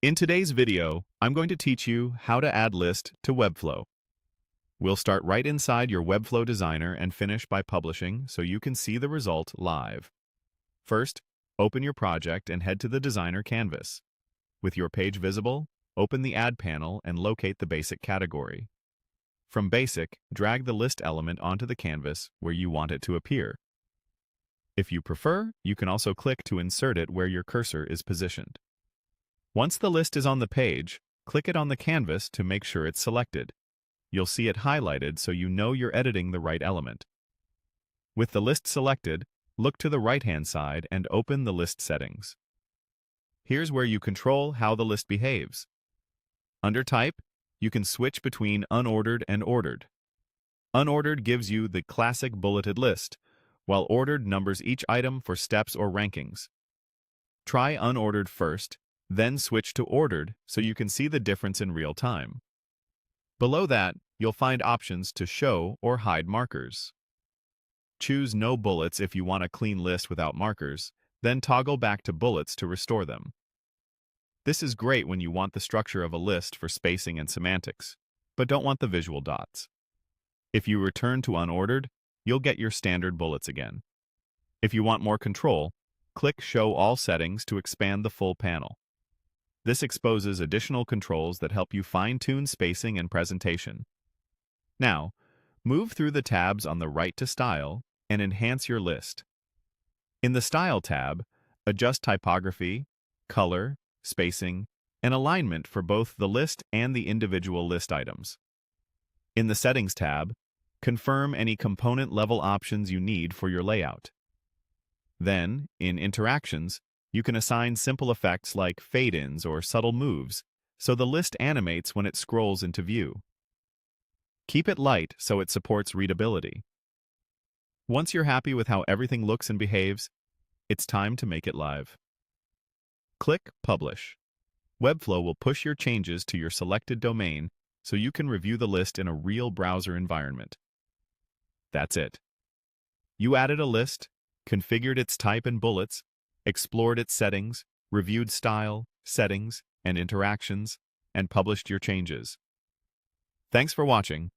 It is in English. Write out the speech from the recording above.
In today's video, I'm going to teach you how to add list to Webflow. We'll start right inside your Webflow designer and finish by publishing so you can see the result live. First, open your project and head to the designer canvas. With your page visible, open the Add panel and locate the basic category. From Basic, drag the list element onto the canvas where you want it to appear. If you prefer, you can also click to insert it where your cursor is positioned. Once the list is on the page, click it on the canvas to make sure it's selected. You'll see it highlighted so you know you're editing the right element. With the list selected, look to the right-hand side and open the list settings. Here's where you control how the list behaves. Under Type, you can switch between unordered and ordered. Unordered gives you the classic bulleted list, while ordered numbers each item for steps or rankings. Try unordered first, then switch to ordered so you can see the difference in real time. Below that, you'll find options to show or hide markers. Choose no bullets if you want a clean list without markers, then toggle back to bullets to restore them. This is great when you want the structure of a list for spacing and semantics, but don't want the visual dots. If you return to unordered, you'll get your standard bullets again. If you want more control, click Show All Settings to expand the full panel. This exposes additional controls that help you fine-tune spacing and presentation. Now, move through the tabs on the right to Style and enhance your list. In the Style tab, adjust typography, color, spacing, and alignment for both the list and the individual list items. In the Settings tab, confirm any component-level options you need for your layout. Then, in Interactions, you can assign simple effects like fade-ins or subtle moves, so the list animates when it scrolls into view. Keep it light so it supports readability. Once you're happy with how everything looks and behaves, it's time to make it live. Click Publish. Webflow will push your changes to your selected domain so you can review the list in a real browser environment. That's it. You added a list, configured its type and bullets, explored its settings, reviewed style, settings, and interactions, and published your changes. Thanks for watching.